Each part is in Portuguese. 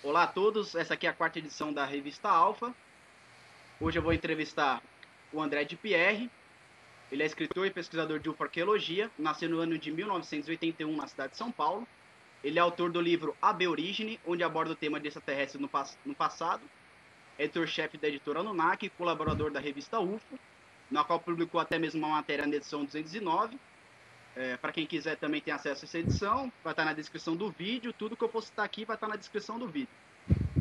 Olá a todos, essa aqui é a quarta edição da revista Alfa. Hoje eu vou entrevistar o André de Pierre. Ele é escritor e pesquisador de ufarqueologia, nasceu no ano de 1981 na cidade de São Paulo. Ele é autor do livro Ab Origine, onde aborda o tema de extraterrestres no passado. É editor-chefe da editora Anunnaki, colaborador da revista UFO, na qual publicou até mesmo uma matéria na edição 209. Para quem quiser também tem acesso a essa edição, vai estar na descrição do vídeo. Tudo que eu for citar aqui vai estar na descrição do vídeo.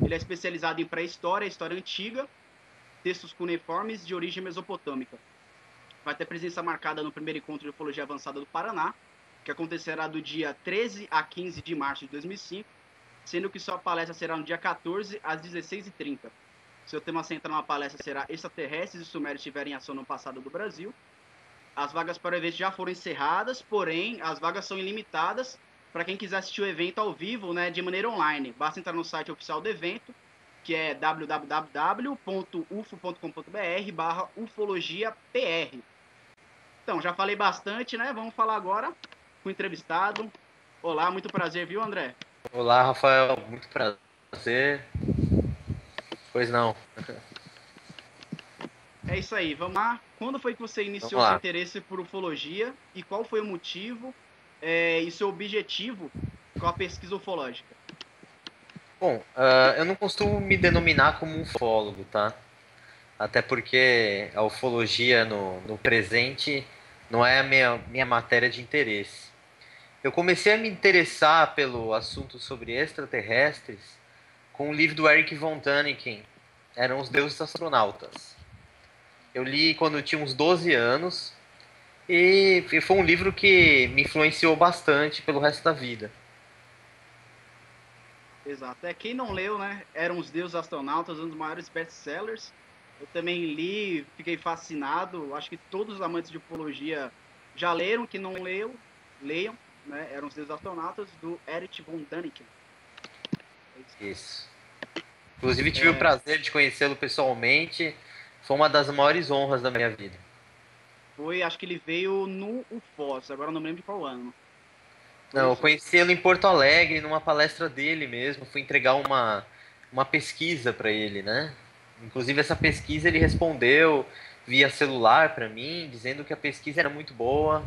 Ele é especializado em pré-história, história antiga, textos cuneiformes de origem mesopotâmica. Vai ter presença marcada no primeiro encontro de ufologia avançada do Paraná, que acontecerá do dia 13 a 15 de março de 2005, sendo que sua palestra será no dia 14 às 16h30. Seu tema central na palestra será Extraterrestres e Sumérios estiverem em ação no passado do Brasil. As vagas para o evento já foram encerradas, porém as vagas são ilimitadas para quem quiser assistir o evento ao vivo, né, de maneira online. Basta entrar no site oficial do evento, que é www.ufo.com.br/ufologiapr. Então, já falei bastante, né? Vamos falar agora com o entrevistado. Olá, muito prazer, viu, André? Olá, Rafael, muito prazer. Pois não, É isso aí, vamos lá. Quando foi que você vamos iniciou seu lá. interesse por ufologia e qual foi o motivo e seu objetivo com a pesquisa ufológica? Bom, eu não costumo me denominar como ufólogo, tá? Até porque a ufologia no presente não é a minha matéria de interesse. Eu comecei a me interessar pelo assunto sobre extraterrestres com o livro do Eric von Däniken, Eram os Deuses Astronautas. Eu li quando eu tinha uns 12 anos e foi um livro que me influenciou bastante pelo resto da vida. Exato. Quem não leu, né? Eram os Deuses Astronautas, um dos maiores best-sellers. Eu também li, fiquei fascinado. Acho que todos os amantes de ufologia já leram, que não leu, leiam, né? Eram os Deuses Astronautas, do Erich von Däniken. É isso. Isso. Inclusive tive o É, prazer de conhecê-lo pessoalmente. Foi uma das maiores honras da minha vida. acho que ele veio no UFOS, agora não me lembro de qual ano. Foi Não, eu isso? conheci ele em Porto Alegre, numa palestra dele mesmo. Fui entregar uma pesquisa para ele, né? Inclusive essa pesquisa ele respondeu via celular para mim, dizendo que a pesquisa era muito boa,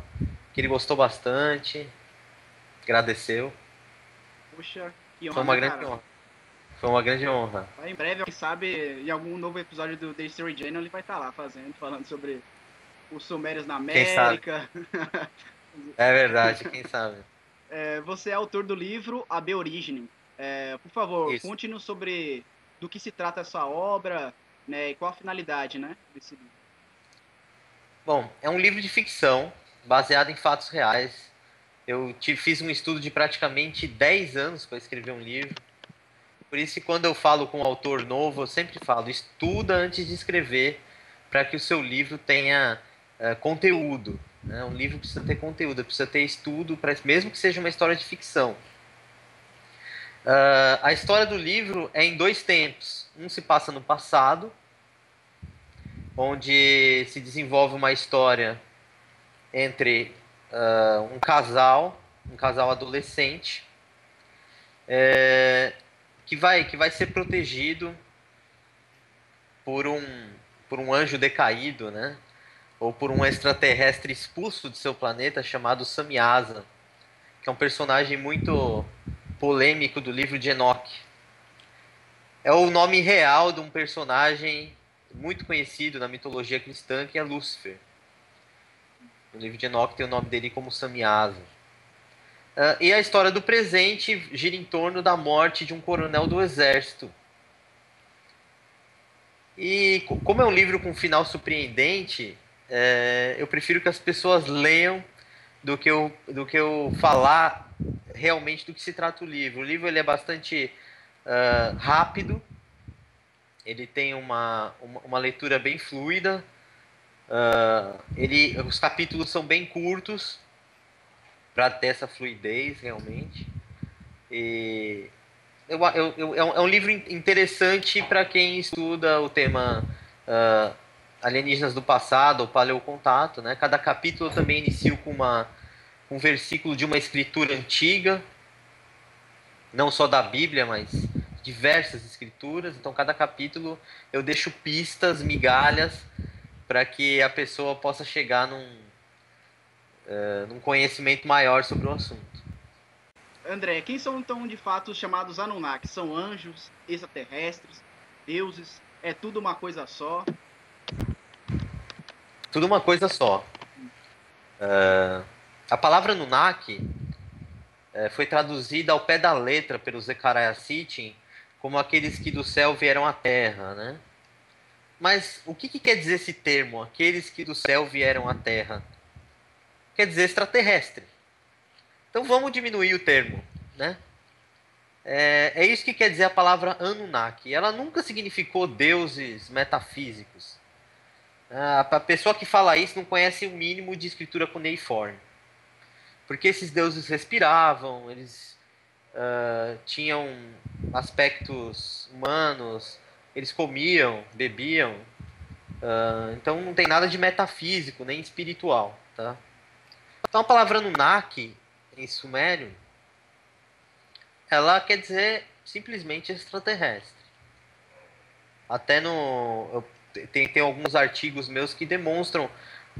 que ele gostou bastante, agradeceu. Puxa, que Foi honra, uma né, grande cara? honra. Foi uma grande honra. Em breve, quem sabe, em algum novo episódio do The History Channel, ele vai estar lá falando sobre os Sumérios na Quem sabe? América. É verdade, quem sabe? Você é autor do livro Ab Origine. Por favor, Isso. conte-nos sobre do que se trata essa obra, né, e qual a finalidade, né, desse livro. Bom, é um livro de ficção baseado em fatos reais. Fiz um estudo de praticamente 10 anos para escrever um livro. Por isso que quando eu falo com um autor novo, eu sempre falo, estuda antes de escrever, para que o seu livro tenha conteúdo. Né? Um livro precisa ter conteúdo, precisa ter estudo, mesmo que seja uma história de ficção. A história do livro é em dois tempos. Um se passa no passado, onde se desenvolve uma história entre um casal adolescente, que vai ser protegido por um anjo decaído, né? Ou por um extraterrestre expulso de seu planeta chamado Samyaza, que é um personagem muito polêmico do livro de Enoch. É o nome real de um personagem muito conhecido na mitologia cristã, que é Lúcifer. No livro de Enoch tem o nome dele como Samyaza. E a história do presente gira em torno da morte de um coronel do exército. E como é um livro com um final surpreendente, eu prefiro que as pessoas leiam do que eu falar realmente do que se trata o livro. O livro ele é bastante rápido, ele tem uma leitura bem fluida, os capítulos são bem curtos para ter essa fluidez realmente. E é um livro interessante para quem estuda o tema alienígenas do passado, ou paleocontato. Né? Cada capítulo também inicia com um versículo de uma escritura antiga, não só da Bíblia, mas diversas escrituras, então cada capítulo eu deixo pistas, migalhas, para que a pessoa possa chegar num conhecimento maior sobre o assunto. André, quem são então de fato os chamados Anunnaki? São anjos, extraterrestres, deuses? É tudo uma coisa só? Tudo uma coisa só. A palavra Anunnaki foi traduzida ao pé da letra pelo Zecharia Sitchin como aqueles que do céu vieram à terra, né? Mas o que quer dizer esse termo, aqueles que do céu vieram à terra? Quer dizer extraterrestre. Então vamos diminuir o termo, né? É isso que quer dizer a palavra Anunnaki. Ela nunca significou deuses metafísicos. A pessoa que fala isso não conhece o mínimo de escritura cuneiforme. Porque esses deuses respiravam, eles tinham aspectos humanos, eles comiam, bebiam. Então não tem nada de metafísico, nem espiritual. Tá? Então a palavra Anunnaki, em sumério, ela quer dizer simplesmente extraterrestre. Até no. Tem alguns artigos meus que demonstram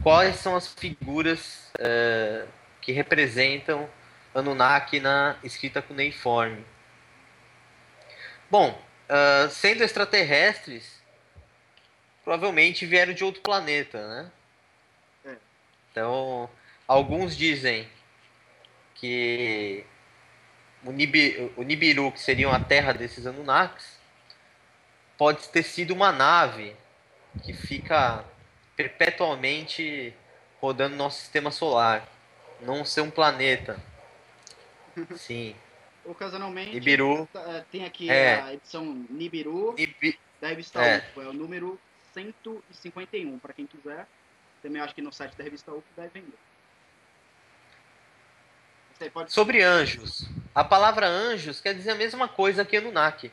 quais são as figuras que representam Anunnaki na escrita cuneiforme. Bom, sendo extraterrestres, provavelmente vieram de outro planeta, né? É. Então, alguns dizem que o Nibiru, que seriam a terra desses Anunnakis, pode ter sido uma nave que fica perpetuamente rodando nosso sistema solar, não ser um planeta. Sim, Ocasionalmente, Nibiru tem aqui é, a edição Nibiru Nibi, da revista é. UFO, é o número 151, para quem quiser. Também acho que no site da revista UFO deve vender. Você pode... Sobre anjos. A palavra anjos quer dizer a mesma coisa que Anunnaki.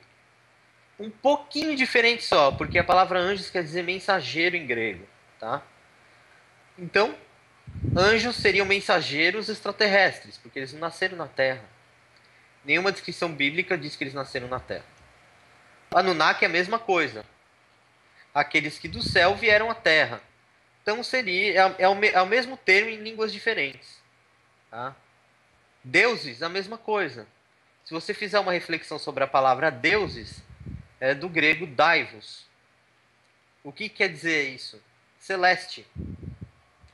Um pouquinho diferente só, porque a palavra anjos quer dizer mensageiro em grego, tá? Então, anjos seriam mensageiros extraterrestres, porque eles não nasceram na Terra. Nenhuma descrição bíblica diz que eles nasceram na Terra. Anunnaki é a mesma coisa. Aqueles que do céu vieram à Terra. Então é o mesmo termo em línguas diferentes. Tá? Deuses, a mesma coisa. Se você fizer uma reflexão sobre a palavra deuses, é do grego daivos. O que quer dizer isso? Celeste.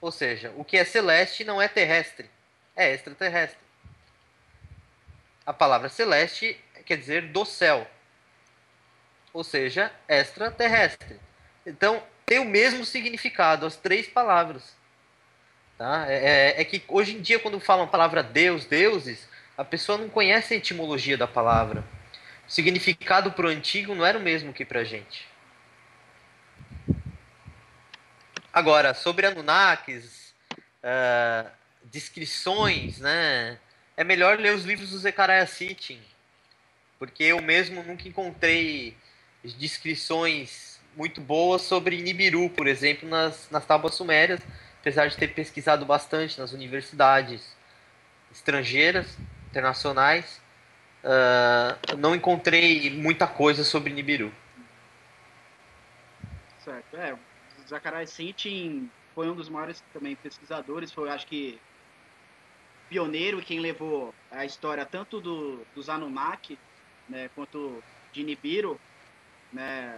Ou seja, o que é celeste não é terrestre, é extraterrestre. A palavra celeste quer dizer do céu, ou seja, extraterrestre. Então, tem o mesmo significado, as três palavras. Tá? É que hoje em dia, quando falam a palavra Deus, deuses, a pessoa não conhece a etimologia da palavra. O significado para o antigo não era o mesmo que para a gente. Agora, sobre Anunnakis, descrições, né? É melhor ler os livros do Zecharia Sitchin, porque eu mesmo nunca encontrei descrições muito boas sobre Nibiru, por exemplo, nas tábuas sumérias, apesar de ter pesquisado bastante nas universidades estrangeiras, internacionais, não encontrei muita coisa sobre Nibiru. Certo, Zachariah Sitchin foi um dos maiores também pesquisadores, foi, acho que, pioneiro e quem levou a história tanto dos Anunnaki, né, quanto de Nibiru, né,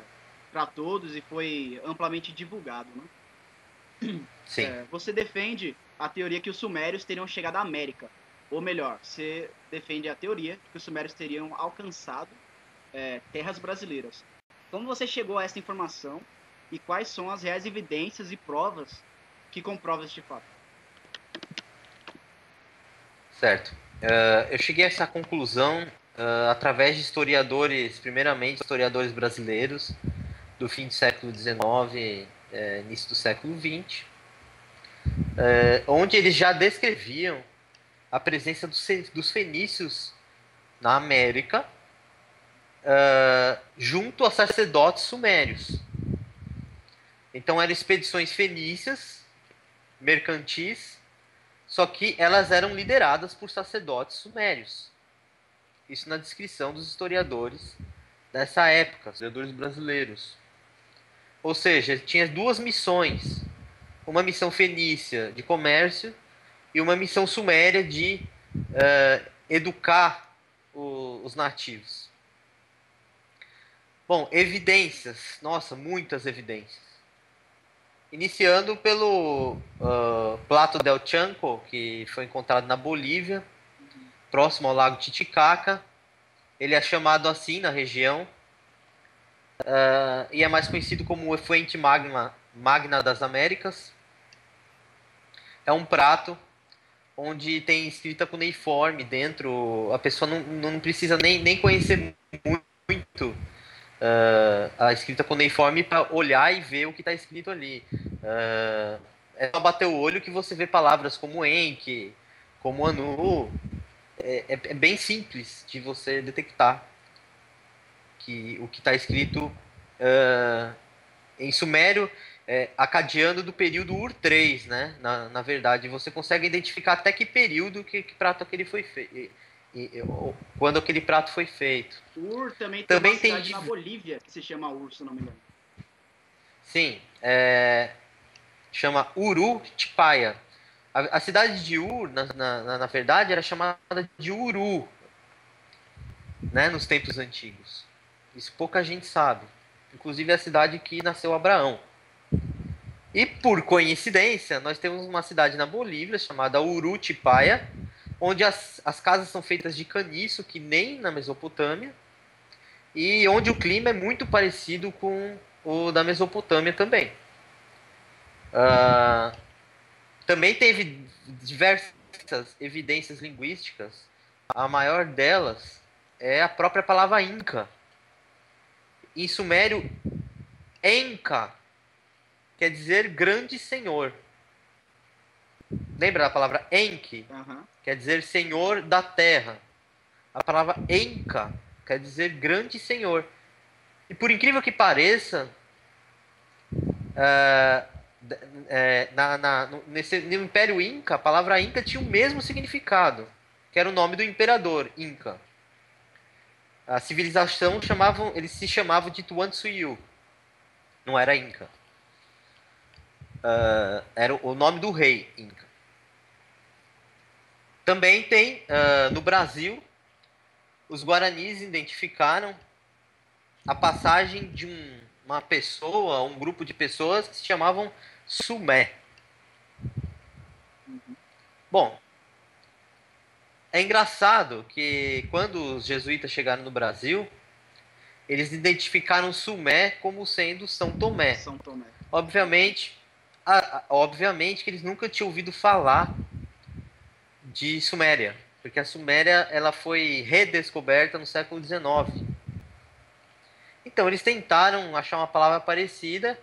para todos e foi amplamente divulgado, né? Sim. Você defende a teoria que os sumérios teriam chegado à América, ou melhor, você defende a teoria de que os sumérios teriam alcançado terras brasileiras. Como você chegou a essa informação e quais são as reais evidências e provas que comprovam este fato? Certo. Eu cheguei a essa conclusão através de historiadores, primeiramente historiadores brasileiros, do fim do século XIX, início do século XX, onde eles já descreviam a presença dos fenícios na América, junto a sacerdotes sumérios. Então eram expedições fenícias, mercantis, só que elas eram lideradas por sacerdotes sumérios. Isso na descrição dos historiadores dessa época, os historiadores brasileiros. Ou seja, tinha duas missões. Uma missão fenícia de comércio e uma missão suméria de educar os nativos. Bom, evidências. Nossa, muitas evidências. Iniciando pelo Plato del Chanco, que foi encontrado na Bolívia, próximo ao lago Titicaca. Ele é chamado assim na região e é mais conhecido como o efluente magna das Américas. É um prato onde tem escrita cuneiforme dentro. A pessoa não precisa nem conhecer muito a escrita cuneiforme para olhar e ver o que está escrito ali. É só bater o olho que você vê palavras como Enki, como Anu. É bem simples de você detectar que o que está escrito em sumério, acadiano do período Ur-3, né? Na verdade, você consegue identificar até que período que prato aquele foi feito, quando aquele prato foi feito. Ur também tem uma Também tem, cidade na Bolívia que se chama Ur, se não me engano. sim, chama Urutipaia. A cidade de Ur, na verdade, era chamada de Uru, né? Nos tempos antigos. Isso pouca gente sabe. Inclusive é a cidade que nasceu Abraão. E por coincidência, nós temos uma cidade na Bolívia chamada Urutipaia, onde as casas são feitas de caniço, que nem na Mesopotâmia, e onde o clima é muito parecido com o da Mesopotâmia também. Também teve diversas evidências linguísticas. A maior delas é a própria palavra Inca. Em sumério, Enca quer dizer grande senhor. Lembra da palavra Enki? Uhum. Quer dizer senhor da terra. A palavra Enka quer dizer grande senhor. E por incrível que pareça, no Império Inca, a palavra Inca tinha o mesmo significado, que era o nome do imperador, Inca. A civilização eles se chamavam de Tuansuyu, não era Inca. Era o nome do rei Inca. Também tem, no Brasil, os guaranis identificaram a passagem de uma pessoa, um grupo de pessoas que se chamavam Sumé. Bom, é engraçado que quando os jesuítas chegaram no Brasil, eles identificaram Sumé como sendo São Tomé. São Tomé. Obviamente que eles nunca tinham ouvido falar de Suméria, porque a Suméria ela foi redescoberta no século XIX. Então eles tentaram achar uma palavra parecida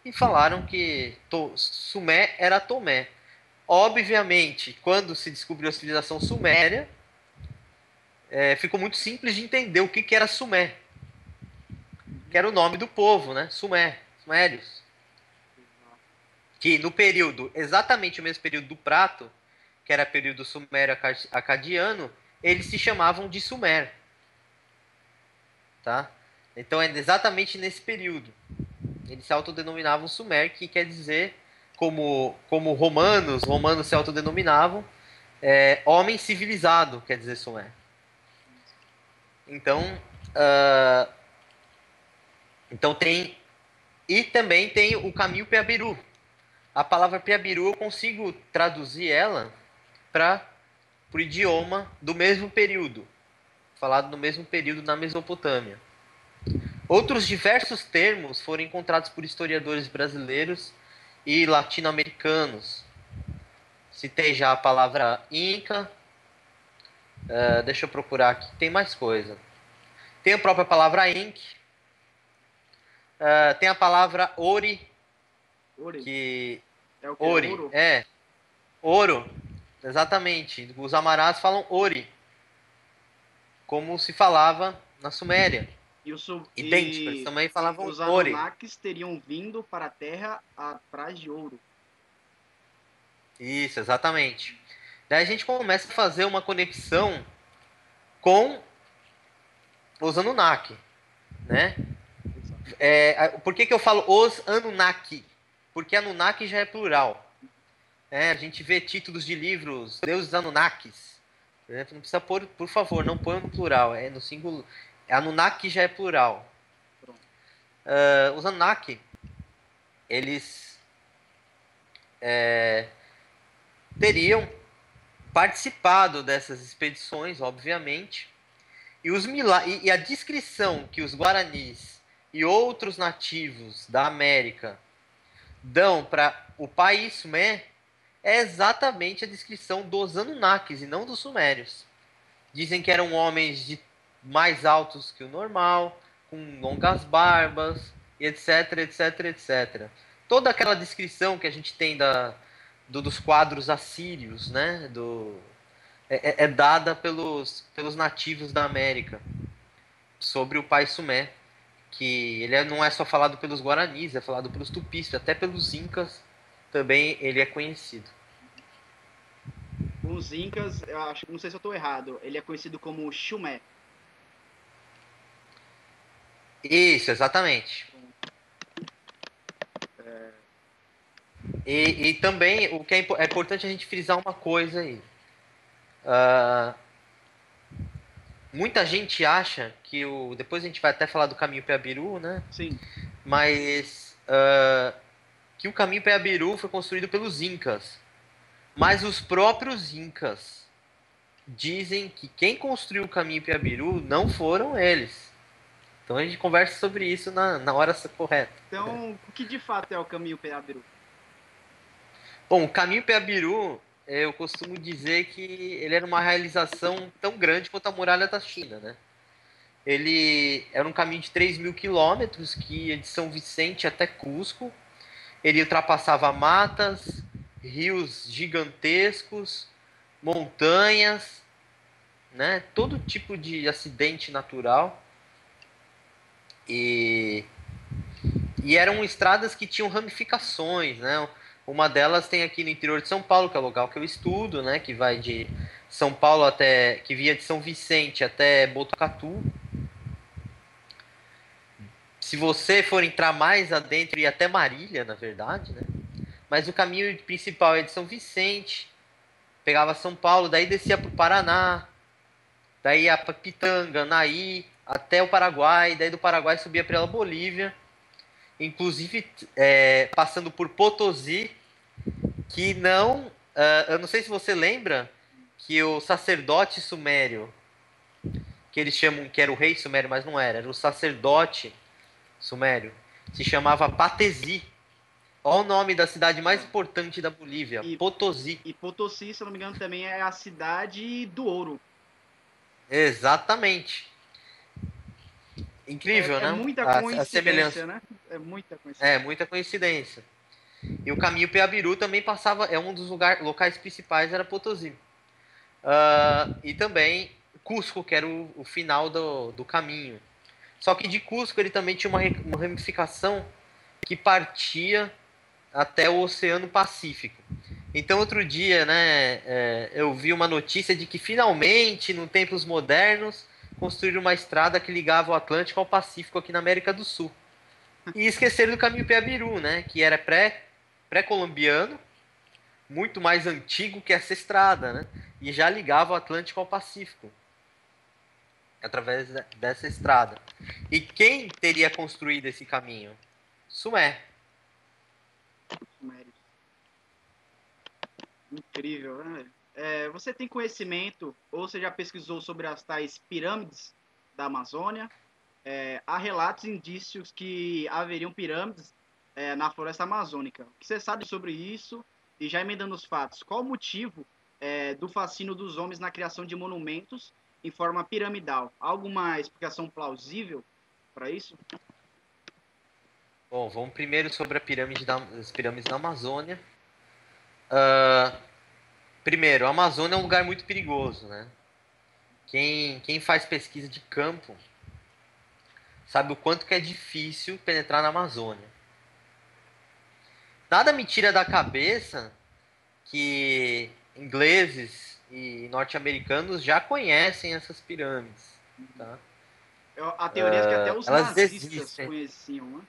e falaram que Sumé era Tomé. Obviamente, quando se descobriu a civilização suméria, ficou muito simples de entender o que era Sumé. Que era o nome do povo, né? Sumérios. Que no período, exatamente o mesmo período do prato, que era período sumério acadiano, eles se chamavam de Sumer. Tá? Então é exatamente nesse período. Eles se autodenominavam Sumer, que quer dizer, como romanos se autodenominavam, homem civilizado, quer dizer Sumer. Então, tem. E também tem o caminho Piabiru. A palavra Piabiru eu consigo traduzir ela para o idioma do mesmo período, falado no mesmo período na Mesopotâmia. Outros diversos termos foram encontrados por historiadores brasileiros e latino-americanos. Citei já a palavra Inca. Deixa eu procurar aqui. Tem mais coisa. Tem a própria palavra Inc. Tem a palavra Ori. Que... É o que? Ori. Ouro? Ouro. Exatamente. Os amarás falam Ori. Como se falava na Suméria. Idêntico. Eles também falavam os Ori. Anunnakis teriam vindo para a Terra atrás de ouro. Isso, exatamente. Daí a gente começa a fazer uma conexão com os Anunnaki. né? Exato. Por que eu falo os Anunnaki? Porque Anunnaki já é plural. A gente vê títulos de livros, deuses Anunnakis. Não precisa pôr, por favor, não ponha no plural, é no singular. Anunnaki já é plural. Pronto. Os Anunnaki, eles teriam participado dessas expedições, obviamente, e a descrição que os Guaranis e outros nativos da América dão para o país Sumé é exatamente a descrição dos Anunnakis e não dos Sumérios. Dizem que eram homens mais altos que o normal, com longas barbas, etc, etc, etc. Toda aquela descrição que a gente tem dos quadros assírios, né, é dada pelos nativos da América sobre o pai Sumé, que ele não é só falado pelos Guaranis, é falado pelos Tupis, até pelos Incas também ele é conhecido. Os Incas, eu acho, não sei se eu estou errado, ele é conhecido como Chumé. Isso, exatamente. E também o que é importante a gente frisar uma coisa aí. Muita gente acha que depois a gente vai até falar do caminho Peabiru, né? Sim. Mas que o caminho Peabiru foi construído pelos Incas. Mas os próprios Incas dizem que quem construiu o caminho Peabiru não foram eles. Então a gente conversa sobre isso na hora correta. Então, o que de fato é o caminho Peabiru? Bom, o caminho Peabiru, eu costumo dizer que ele era uma realização tão grande quanto a muralha da China, né? Ele era um caminho de 3.000 quilômetros que ia de São Vicente até Cusco. Ele ultrapassava matas, rios gigantescos, montanhas, né? Todo tipo de acidente natural. E eram estradas que tinham ramificações, né? Uma delas tem aqui no interior de São Paulo, que é o local que eu estudo, né? Que vai de São Paulo que via de São Vicente até Botucatu. Se você for entrar mais adentro, ia até Marília, na verdade, né? Mas o caminho principal é de São Vicente, pegava São Paulo, daí descia para o Paraná, daí ia para Pitanga, Naí, até o Paraguai, daí do Paraguai subia pela Bolívia, inclusive passando por Potosí, que não. Eu não sei se você lembra que o sacerdote sumério, que eles chamam que era o rei sumério, mas não era, era o sacerdote sumério, se chamava Patesi. Olha o nome da cidade mais É. importante da Bolívia, E, Potosí. e Potosí, se eu não me engano, também é a cidade do ouro. Exatamente. Incrível, É né? muita A semelhança. coincidência, né? É muita É, coincidência. muita coincidência. E o caminho Peabiru também passava, é um dos locais principais, era Potosí. E também Cusco, que era o final do caminho. Só que de Cusco ele também tinha uma ramificação que partia até o Oceano Pacífico. Então, outro dia, né, eu vi uma notícia de que finalmente, nos tempos modernos, construíram uma estrada que ligava o Atlântico ao Pacífico aqui na América do Sul. E esqueceram do caminho Peabiru, né, que era pré-colombiano, muito mais antigo que essa estrada, né, e já ligava o Atlântico ao Pacífico através dessa estrada. E quem teria construído esse caminho? Sumé. Sumérios. Incrível, né? Você tem conhecimento, ou você já pesquisou sobre as tais pirâmides da Amazônia? Há relatos e indícios que haveriam pirâmides na floresta amazônica. O que você sabe sobre isso? E já emendando os fatos, qual o motivo do fascínio dos homens na criação de monumentos em forma piramidal? Há alguma explicação plausível para isso? Bom, vamos primeiro sobre as pirâmides da Amazônia. Primeiro, a Amazônia é um lugar muito perigoso, né? Quem faz pesquisa de campo sabe o quanto que é difícil penetrar na Amazônia. Nada me tira da cabeça que ingleses e norte-americanos já conhecem essas pirâmides, tá? A teoria é que até os Elas nazistas existem. conheciam, né?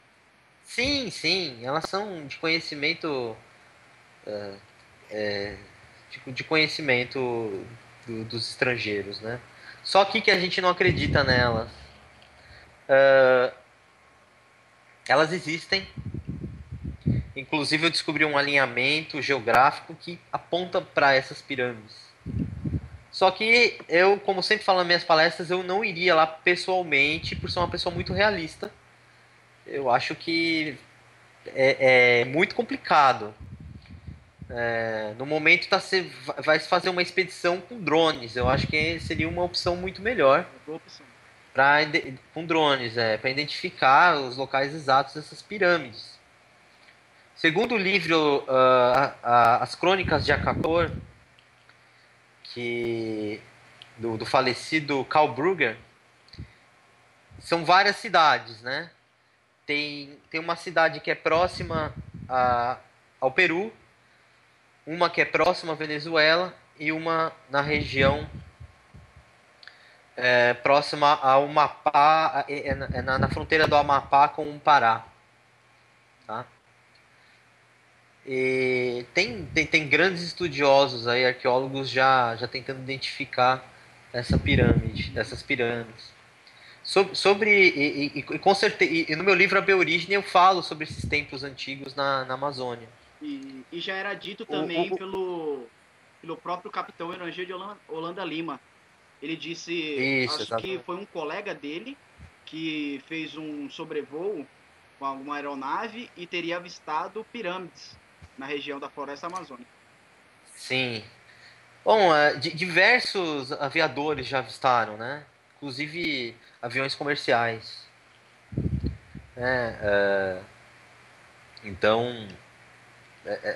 Sim, sim, elas são de conhecimento, de conhecimento dos estrangeiros, né? Só que a gente não acredita nelas. Elas existem. Inclusive eu descobri um alinhamento geográfico que aponta para essas pirâmides. Só que eu, como sempre falo nas minhas palestras, eu não iria lá pessoalmente por ser uma pessoa muito realista. Eu acho que é muito complicado. No momento vai se fazer uma expedição com drones. Eu acho que seria uma opção muito melhor É boa opção. com drones, para identificar os locais exatos dessas pirâmides. Segundo o livro As Crônicas de Akator, que do falecido Karl Brugger, são várias cidades, né? Tem uma cidade que é próxima ao Peru, uma que é próxima à Venezuela e uma na região próxima ao Amapá, na fronteira do Amapá com o Pará. Tá? E tem grandes estudiosos aí, arqueólogos já tentando identificar essas pirâmides. Com certeza, e no meu livro A Bioorigem eu falo sobre esses templos antigos na Amazônia. E já era dito O, também o, pelo próprio capitão Erangel de Holanda Lima. Ele disse, isso, acho que exatamente. foi um colega dele que fez um sobrevoo com uma aeronave e teria avistado pirâmides na região da Floresta Amazônica. Sim. Bom, diversos aviadores já avistaram, né? Inclusive aviões comerciais. Né? Então,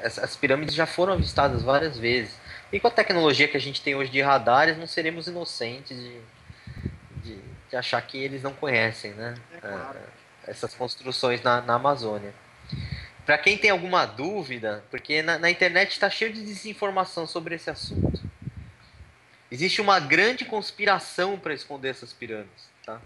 as pirâmides já foram avistadas várias vezes. E com a tecnologia que a gente tem hoje de radares, não seremos inocentes de achar que eles não conhecem, né? É claro. Essas construções na Amazônia. Para quem tem alguma dúvida, porque na internet está cheio de desinformação sobre esse assunto. Existe uma grande conspiração para esconder essas pirâmides. Tá?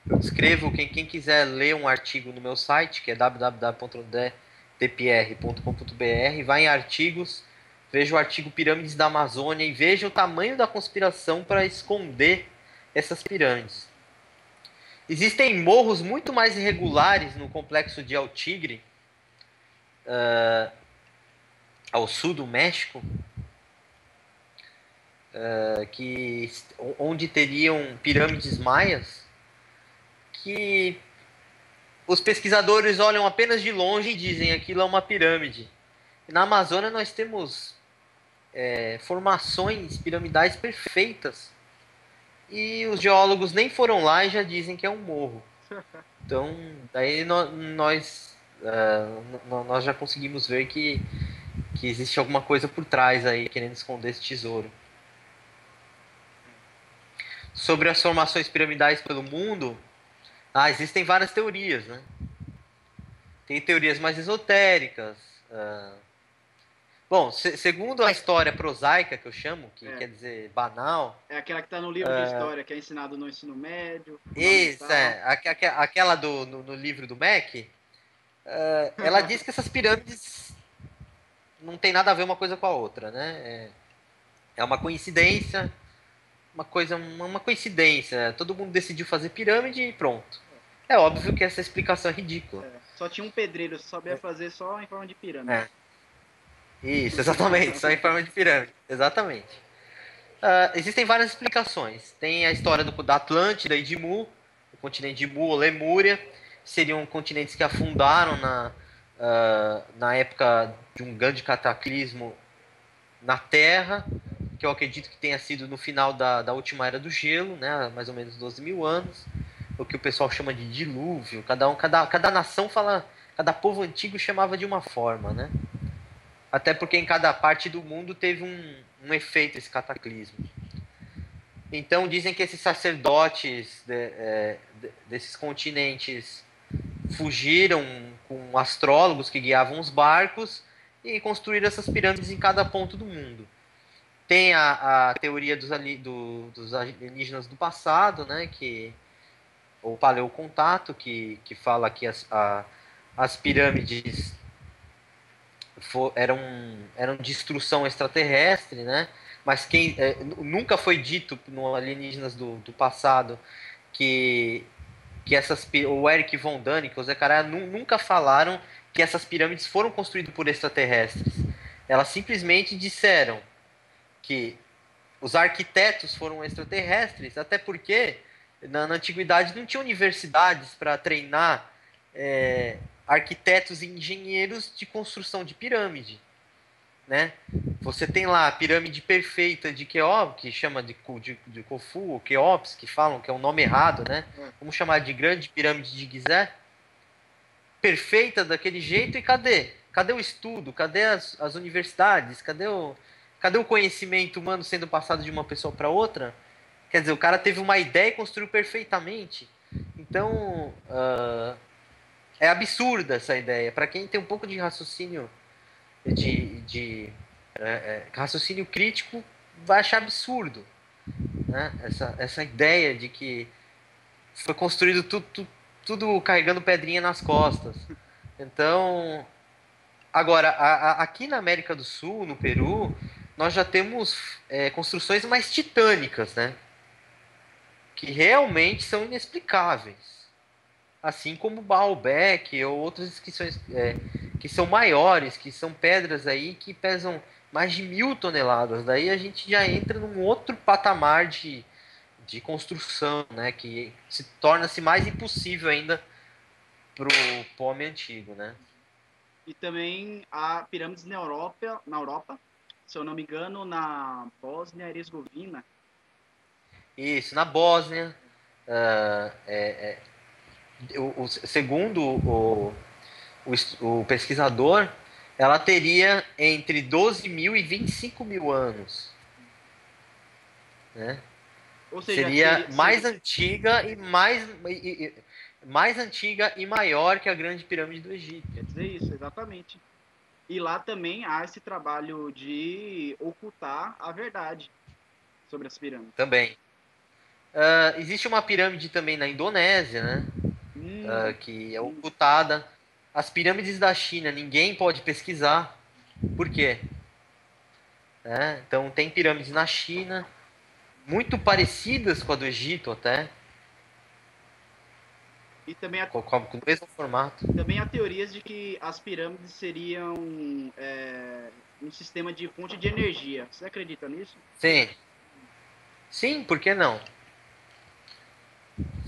Eu descrevo, quem quiser ler um artigo no meu site, que é www.dpr.com.br, vai em artigos, veja o artigo Pirâmides da Amazônia e veja o tamanho da conspiração para esconder essas pirâmides. Existem morros muito mais irregulares no complexo de El Tigre, ao sul do México, onde teriam pirâmides maias, que os pesquisadores olham apenas de longe e dizem aquilo é uma pirâmide. Na Amazônia nós temos formações piramidais perfeitas e os geólogos nem foram lá e já dizem que é um morro. Então, daí nós já conseguimos ver que existe alguma coisa por trás aí querendo esconder esse tesouro. Sobre as formações piramidais pelo mundo, existem várias teorias, né? Tem teorias mais esotéricas. Bom, segundo a história prosaica, que eu chamo, que É, quer dizer banal, é aquela que está no livro de história, que é ensinado no ensino médio, isso, fundamental. aquela no livro do Mac, ela diz que essas pirâmides não tem nada a ver uma coisa com a outra, né? É uma coincidência, uma coincidência. Todo mundo decidiu fazer pirâmide e pronto. É óbvio que essa explicação é ridícula. Só tinha um pedreiro, só sabia fazer só em forma de pirâmide. É, isso, exatamente, só em forma de pirâmide, exatamente. Existem várias explicações. Tem a história da Atlântida e de Mu, o continente de Mu ou Lemúria, seriam continentes que afundaram na época de um grande cataclismo na Terra, que eu acredito que tenha sido no final da última era do gelo, né, mais ou menos 12 mil anos, o que o pessoal chama de dilúvio. Cada nação fala, cada povo antigo chamava de uma forma, né? Até porque em cada parte do mundo teve um efeito esse cataclismo. Então dizem que esses sacerdotes desses continentes fugiram com astrólogos que guiavam os barcos e construíram essas pirâmides em cada ponto do mundo. Tem a teoria dos alienígenas do passado, né, que o paleocontato, que fala que as pirâmides eram de instrução extraterrestre, né? Mas nunca foi dito no Alienígenas do passado que, o Eric Von Däniken, o Zé Caralho, nunca falaram que essas pirâmides foram construídas por extraterrestres. Elas simplesmente disseram que os arquitetos foram extraterrestres, até porque na antiguidade não tinha universidades para treinar arquitetos e engenheiros de construção de pirâmide, né? Você tem lá a pirâmide perfeita de Keops, que chama de Khufu, ou Keops, que falam que é um nome errado, né? Vamos chamar de grande pirâmide de Gizé. Perfeita daquele jeito, e cadê? Cadê o estudo? Cadê as universidades? Cadê o conhecimento humano sendo passado de uma pessoa para outra? Quer dizer, o cara teve uma ideia e construiu perfeitamente. Então, é absurda essa ideia. Para quem tem um pouco de raciocínio raciocínio crítico, vai achar absurdo, né? Essa ideia de que foi construído tudo carregando pedrinha nas costas. Então, agora, aqui na América do Sul, no Peru, nós já temos construções mais titânicas, né? Que realmente são inexplicáveis. Assim como Baalbek ou outras que são maiores, que são pedras aí que pesam mais de 1.000 toneladas. Daí a gente já entra num outro patamar de construção, né? Que se torna-se mais impossível ainda para o homem antigo, né? E também há pirâmides na Europa, se eu não me engano, na Bósnia e Herzegovina. Isso, na Bósnia, segundo o pesquisador, ela teria entre 12 mil e 25 mil anos. Né? Ou seja, Seria mais antiga mais antiga e maior que a Grande Pirâmide do Egito. Quer dizer isso, exatamente. E lá também há esse trabalho de ocultar a verdade sobre as pirâmides. Também. Existe uma pirâmide também na Indonésia, né? Que é ocultada. As pirâmides da China ninguém pode pesquisar. Por quê? Então tem pirâmides na China, muito parecidas com a do Egito até. E também com o mesmo formato. Também há teorias de que as pirâmides seriam um sistema de fonte de energia. Você acredita nisso? Sim. Sim, por que não?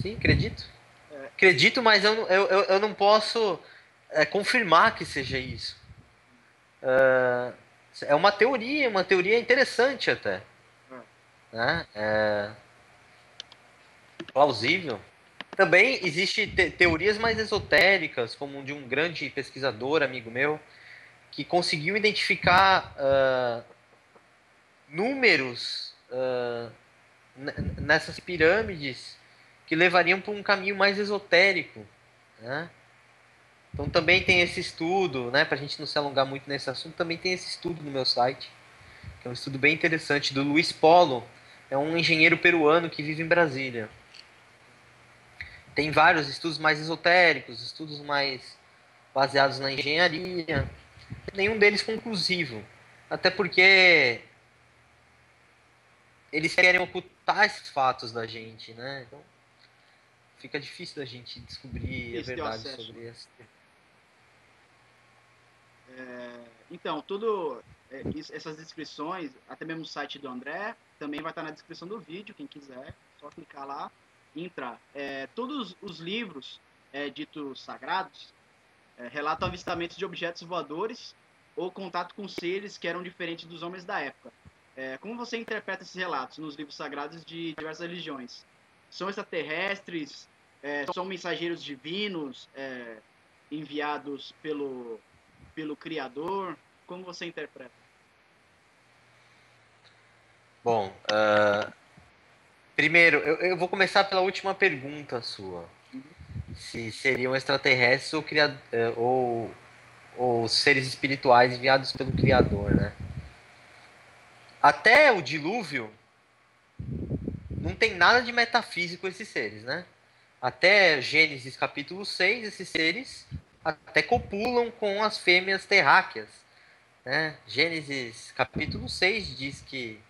Sim, acredito. Acredito, mas eu não posso confirmar que seja isso. É uma teoria interessante até. Né? Plausível. Também existe teorias mais esotéricas, como de um grande pesquisador, amigo meu, que conseguiu identificar números nessas pirâmides que levariam para um caminho mais esotérico, né? Então também tem esse estudo, né? Para a gente não se alongar muito nesse assunto, também tem esse estudo no meu site, que é um estudo bem interessante do Luiz Polo, é um engenheiro peruano que vive em Brasília. Tem vários estudos mais esotéricos, estudos mais baseados na engenharia, nenhum deles conclusivo, até porque eles querem ocultar esses fatos da gente, né? Então fica difícil da gente descobrir a verdade sobre isso. Então, essas descrições, até mesmo o site do André, também vai estar na descrição do vídeo, quem quiser, só clicar lá e entrar. Todos os livros ditos sagrados relatam avistamentos de objetos voadores ou contato com seres que eram diferentes dos homens da época. Como você interpreta esses relatos nos livros sagrados de diversas religiões? São extraterrestres? São mensageiros divinos enviados pelo Criador? Como você interpreta? Bom, primeiro, eu vou começar pela última pergunta sua. Se seriam extraterrestres ou seres espirituais enviados pelo Criador, né? Até o dilúvio, não tem nada de metafísico esses seres, né? Até Gênesis capítulo 6, esses seres até copulam com as fêmeas terráqueas, né? Gênesis capítulo 6 diz que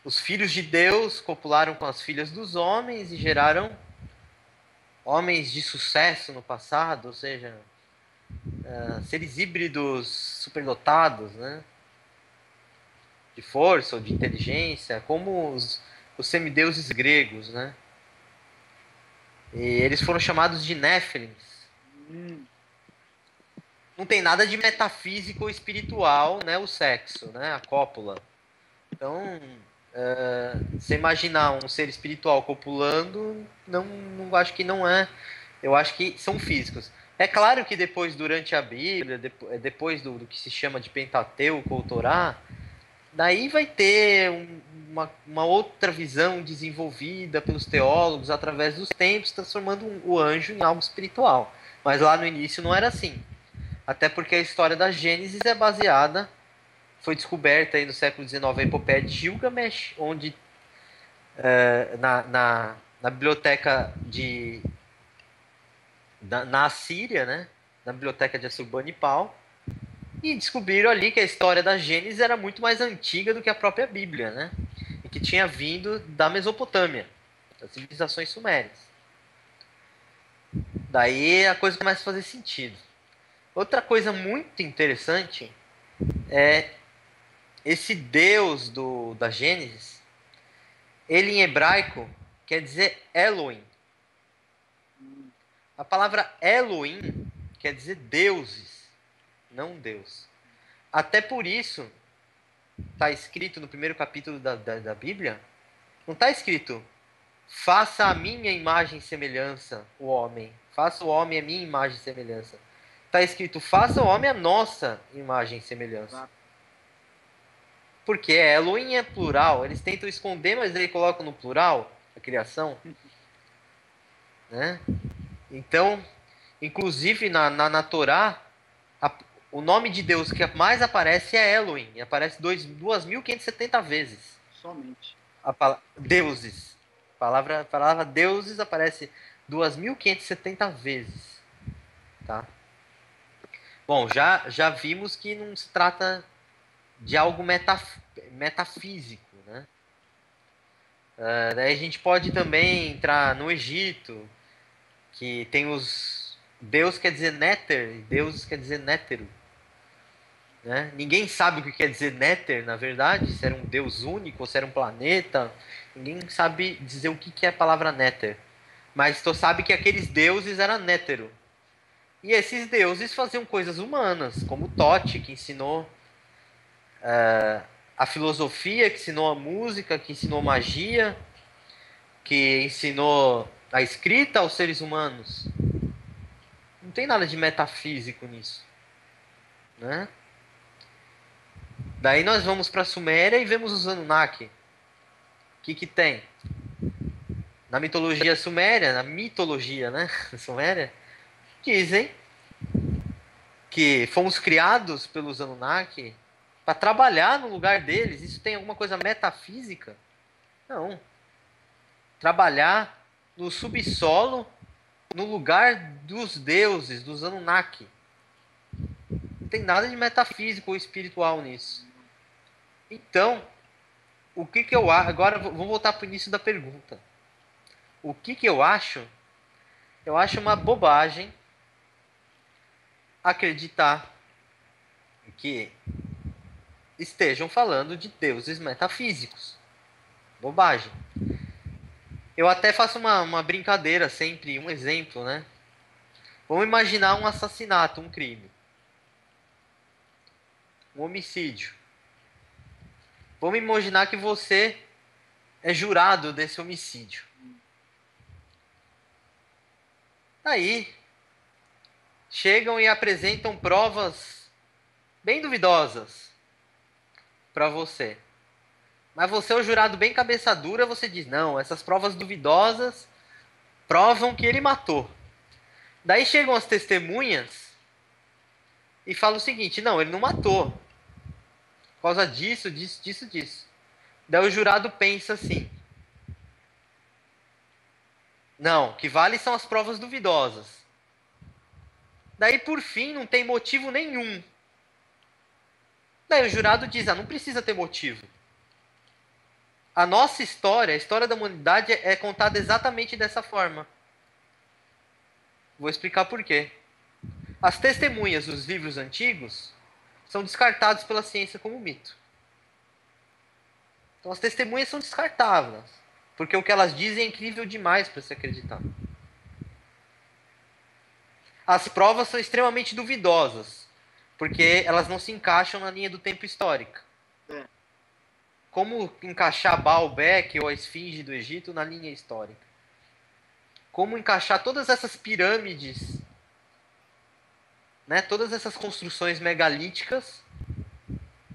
os filhos de Deus copularam com as filhas dos homens e geraram homens de sucesso no passado, ou seja, seres híbridos superdotados, né? De força ou de inteligência, como os semideuses gregos, né? E eles foram chamados de Néfilins. Não tem nada de metafísico ou espiritual, né? O sexo, né? A cópula. Então, você imaginar um ser espiritual copulando, não acho que não é. Eu acho que são físicos. É claro que depois, durante a Bíblia, depois do que se chama de Pentateuco ou Torá, daí vai ter uma outra visão desenvolvida pelos teólogos através dos tempos, transformando o anjo em algo espiritual. Mas lá no início não era assim. Até porque a história da Gênesis é baseada, foi descoberta aí no século XIX a epopeia de Gilgamesh, onde na biblioteca na Assíria, né, na biblioteca de Assurbanipal, e descobriram ali que a história da Gênesis era muito mais antiga do que a própria Bíblia, né, e que tinha vindo da Mesopotâmia, das civilizações sumérias. Daí a coisa começa a fazer sentido. Outra coisa muito interessante é esse Deus da Gênesis. Ele em hebraico quer dizer Elohim. A palavra Elohim quer dizer deuses, não Deus. Até por isso, está escrito no primeiro capítulo da Bíblia, não está escrito faça a minha imagem e semelhança o homem. Faça o homem a minha imagem e semelhança. Está escrito faça o homem a nossa imagem e semelhança. Porque Elohim é plural. Eles tentam esconder, mas eles colocam no plural a criação. Né? Então, inclusive na Torá, o nome de Deus que mais aparece é Elohim. Aparece 2.570 vezes. Somente. Deuses. A palavra deuses aparece 2.570 vezes. Tá? Bom, já vimos que não se trata de algo metafísico. Né? Daí a gente pode também entrar no Egito, que tem os... Deus quer dizer néter, e Deus quer dizer nétero. Né? Ninguém sabe o que quer dizer néter, na verdade, se era um Deus único, ou se era um planeta. Ninguém sabe dizer o que é a palavra néter. Mas tu sabe que aqueles deuses eram nétero. E esses deuses faziam coisas humanas, como Tote, que ensinou a filosofia, que ensinou a música, que ensinou magia, que ensinou a escrita aos seres humanos. Não tem nada de metafísico nisso. Né? Daí nós vamos para a Suméria e vemos os Anunnaki. O que tem? Na mitologia suméria, na mitologia, né, suméria, dizem que fomos criados pelos Anunnaki para trabalhar no lugar deles. Isso tem alguma coisa metafísica? Não. Trabalhar no subsolo, no lugar dos deuses, dos Anunnaki. Não tem nada de metafísico ou espiritual nisso. Então, o que eu acho... Agora vou voltar para o início da pergunta. O que eu acho? Eu acho uma bobagem acreditar que estejam falando de deuses metafísicos. Bobagem. Eu até faço uma brincadeira sempre, um exemplo, né? Vamos imaginar um assassinato, um crime. Um homicídio. Vamos imaginar que você é jurado desse homicídio. Aí, chegam e apresentam provas bem duvidosas para você. Mas você é o jurado bem cabeça dura, você diz, não, essas provas duvidosas provam que ele matou. Daí chegam as testemunhas e falam o seguinte, não, ele não matou. Por causa disso, disso. Daí o jurado pensa assim, Não, o que vale são as provas duvidosas. Daí, por fim, não tem motivo nenhum. Daí o jurado diz, não precisa ter motivo. A nossa história, a história da humanidade é contada exatamente dessa forma. Vou explicar por quê. As testemunhas dos livros antigos são descartados pela ciência como mito. Então as testemunhas são descartáveis, porque o que elas dizem é incrível demais para se acreditar. As provas são extremamente duvidosas, porque elas não se encaixam na linha do tempo histórica. É. Como encaixar Baalbek ou a Esfinge do Egito na linha histórica? Como encaixar todas essas pirâmides, né, todas essas construções megalíticas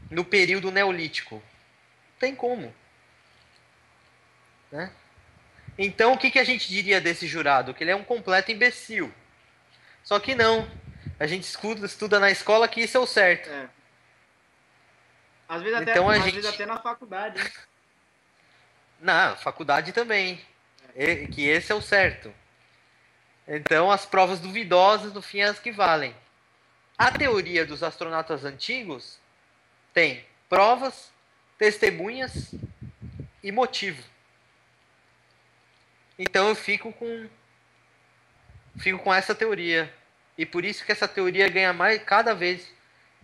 no período neolítico? Não tem como. Né? Então, o que a gente diria desse jurado? Que ele é um completo imbecil. Só que não. A gente estuda na escola que isso é o certo. É. Às vezes até, Então a às gente... vezes até na faculdade, hein? Na faculdade também. Que esse é o certo. Então as provas duvidosas, no fim, é as que valem. A teoria dos astronautas antigos tem provas, testemunhas e motivo. Então eu fico com essa teoria. E por isso que essa teoria ganha cada vez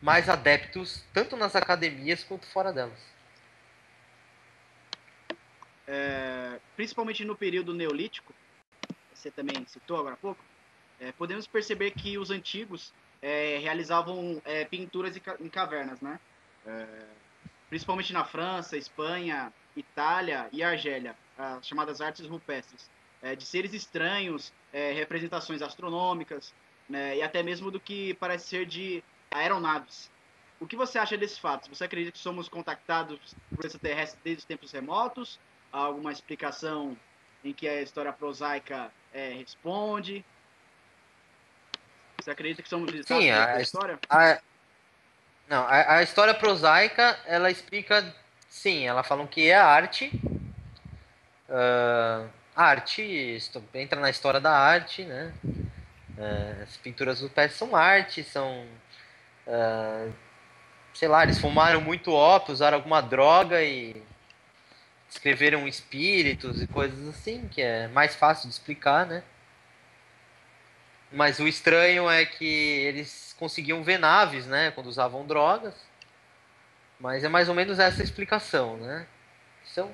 mais adeptos, tanto nas academias quanto fora delas. Principalmente no período neolítico, você também citou agora há pouco, podemos perceber que os antigos realizavam pinturas em cavernas, né? Principalmente na França, Espanha, Itália e Argélia, as chamadas artes rupestres, de seres estranhos, representações astronômicas, né, e até mesmo do que parece ser de aeronaves. O que você acha desses fatos? Você acredita que somos contactados por extraterrestres desde os tempos remotos? Há alguma explicação em que a história prosaica responde? Você acredita que somos Sim, visitados por outra história? não, a história prosaica, ela explica, sim, ela fala que é arte. A arte entra na história da arte, né? As pinturas do pé são arte, sei lá, eles fumaram muito ópio, usaram alguma droga e escreveram espíritos e coisas assim, que é mais fácil de explicar, né? Mas o estranho é que eles conseguiam ver naves, né, quando usavam drogas. Mas é mais ou menos essa a explicação, né? São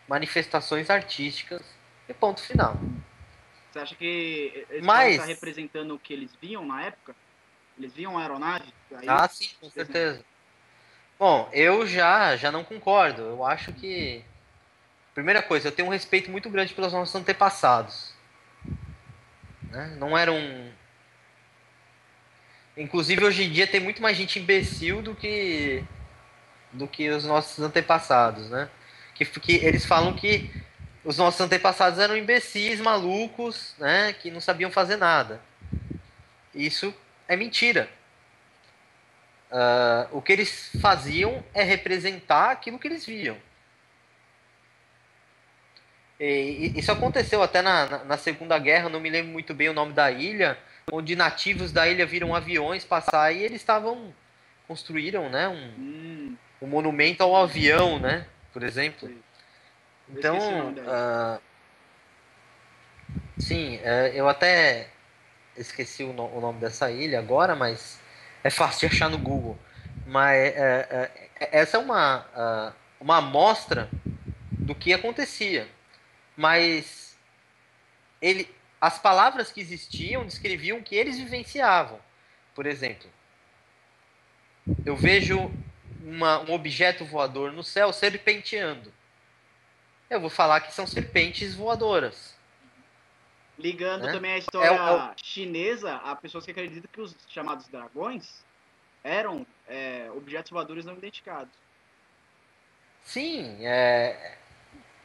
manifestações artísticas e ponto final. Você acha que eles podem estar Mas, representando o que eles viam na época? Eles viam a aeronave? Aí, sim, com desenho. certeza. Bom, eu já não concordo. Eu acho que, primeira coisa, eu tenho um respeito muito grande pelos nossos antepassados. Né? Não eram. Inclusive, hoje em dia tem muito mais gente imbecil do que os nossos antepassados, né? Que eles falam que os nossos antepassados eram imbecis, malucos, né? Que não sabiam fazer nada. Isso é mentira. O que eles faziam é representar aquilo que eles viam. E isso aconteceu até na Segunda Guerra, não me lembro muito bem o nome da ilha, onde nativos da ilha viram aviões passar e eles construíram, né, um monumento ao avião, né, por exemplo. Sei. Eu esqueci o nome Então, da ilha. sim, eu até esqueci o nome dessa ilha agora, mas é fácil de achar no Google. Mas essa é uma amostra do que acontecia. Mas as palavras que existiam descreviam o que eles vivenciavam. Por exemplo, eu vejo um objeto voador no céu serpenteando. Eu vou falar que são serpentes voadoras. Ligando Né? também a É, história chinesa, há pessoas que acreditam que os chamados dragões eram objetos voadores não identificados. sim,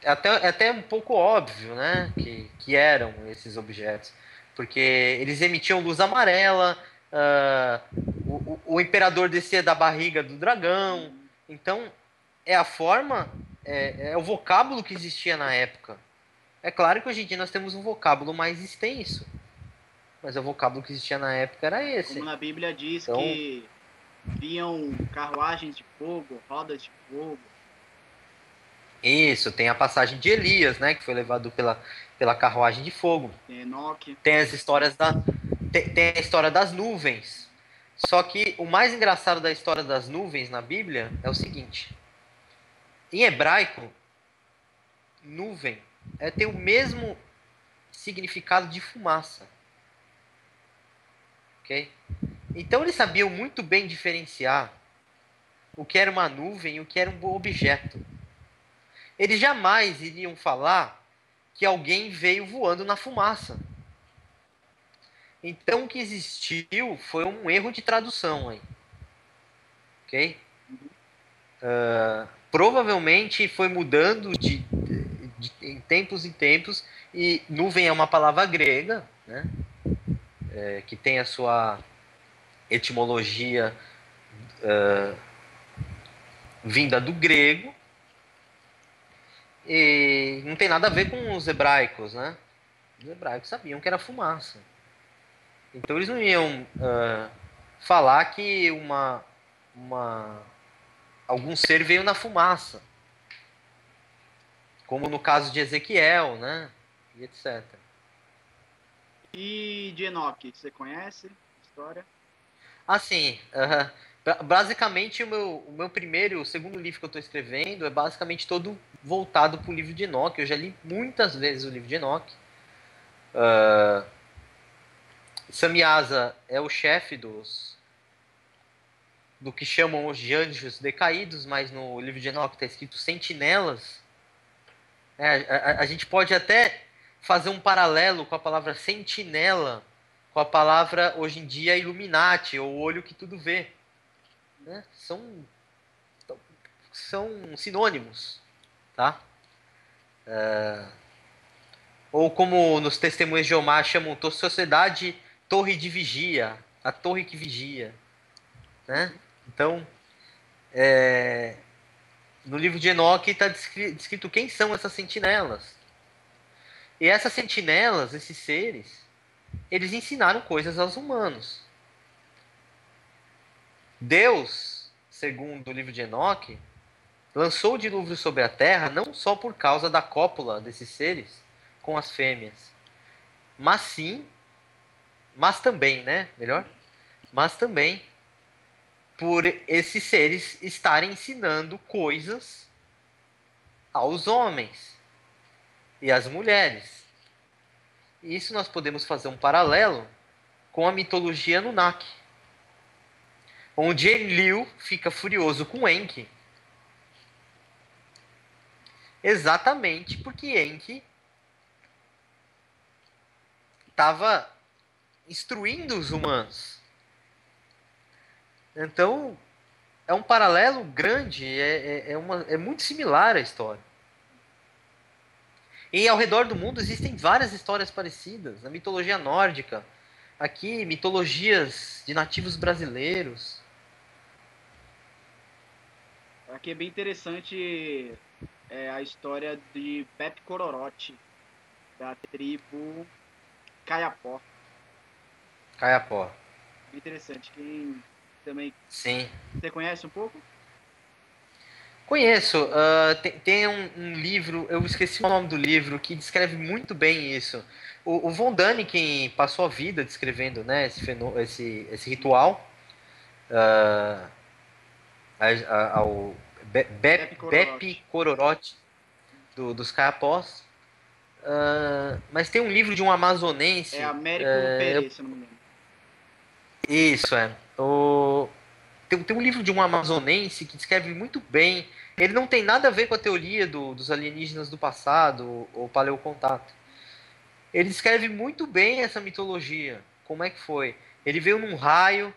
até um pouco óbvio, né, que eram esses objetos, porque eles emitiam luz amarela, o imperador descia da barriga do dragão, então é a forma, é o vocábulo que existia na época, É claro que hoje em dia nós temos um vocábulo mais extenso, mas o vocábulo que existia na época era Como esse. na Bíblia diz Então, que viam carruagens de fogo, rodas de fogo. isso, tem a passagem de Elias, né, que foi levado pela carruagem de fogo. Enoque. Tem as histórias tem a história das nuvens. Só que o mais engraçado da história das nuvens na Bíblia é o seguinte: em hebraico, nuvem tem o mesmo significado de fumaça, ok? Então eles sabiam muito bem diferenciar o que era uma nuvem e o que era um objeto. Eles jamais iriam falar que alguém veio voando na fumaça. Então o que existiu foi um erro de tradução aí, ok? Provavelmente foi mudando em tempos em tempos, e nuvem é uma palavra grega, né? Que tem a sua etimologia vinda do grego, e não tem nada a ver com os hebraicos, né? Os hebraicos sabiam que era fumaça. Então eles não iam falar que algum ser veio na fumaça, como no caso de Ezequiel, né? E etc. E de Enoque, você conhece a história? Assim, basicamente o meu primeiro, o segundo livro que eu estou escrevendo é basicamente todo voltado para o livro de Enoque. Eu já li muitas vezes o livro de Enoque. Samyaza é o chefe do que chamam os de anjos decaídos, mas no livro de Enoque está escrito sentinelas. A gente pode até fazer um paralelo com a palavra sentinela, com a palavra hoje em dia Illuminati, ou olho que tudo vê. Né? São sinônimos, tá? Ou como nos testemunhos de Jeová chamam sociedade torre de vigia, a torre que vigia, né? Então, no livro de Enoque está descrito quem são essas sentinelas. E essas sentinelas, esses seres, eles ensinaram coisas aos humanos. Deus, segundo o livro de Enoque, lançou o dilúvio sobre a terra não só por causa da cópula desses seres com as fêmeas, mas sim, mas também, né? Melhor? Mas também por esses seres estarem ensinando coisas aos homens e às mulheres. E isso nós podemos fazer um paralelo com a mitologia Anunnaki, onde Enlil fica furioso com Enki, exatamente porque Enki estava instruindo os humanos. Então, é um paralelo grande, é muito similar à história. E ao redor do mundo existem várias histórias parecidas. Na mitologia nórdica, aqui, mitologias de nativos brasileiros. Aqui é bem interessante a história de Pepe Cororote, da tribo Caiapó. Caiapó. Bem interessante. Quem também. Sim. Você conhece um pouco? Conheço. Tem um livro, eu esqueci o nome do livro, que descreve muito bem isso. O Von Däniken passou a vida descrevendo, né, esse ritual. Ao Pepe Beppe Cororote. Cororote dos Caiapós. Mas tem um livro de um É amazonense. Américo Pérez, se eu não me engano. Isso, é. Tem um livro de um amazonense que descreve muito bem. Ele não tem nada a ver com a teoria dos alienígenas do passado, ou paleocontato. Ele descreve muito bem essa mitologia. Como é que foi? Ele veio num raio,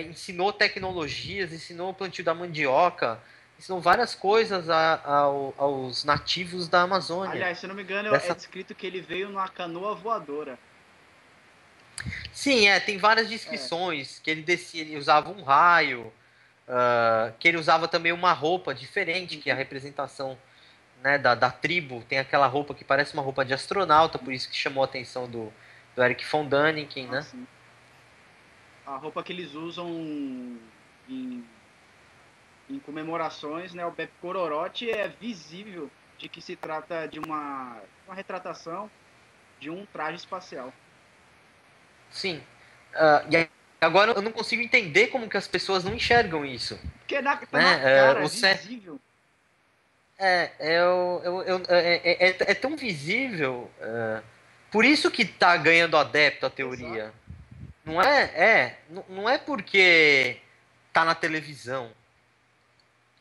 ensinou tecnologias, ensinou o plantio da mandioca, ensinou várias coisas aos nativos da Amazônia. Aliás, se eu não me engano, é Dessa... descrito que ele veio numa canoa voadora. Sim, tem várias É. descrições que ele descia, ele usava um raio, que ele usava também uma roupa diferente, que é a representação né, da tribo tem aquela roupa que parece uma roupa de astronauta, por isso que chamou a atenção do Eric von Däniken, né? Assim, a roupa que eles usam em, em comemorações, né? O Beppe Cororotti é visível de que se trata de uma retratação de um traje espacial. Sim. E agora eu não consigo entender como que as pessoas não enxergam isso. Porque tá na Né? cara, é visível. É tão visível. Por isso que tá ganhando adepto a teoria. Exato. Não é porque tá na televisão.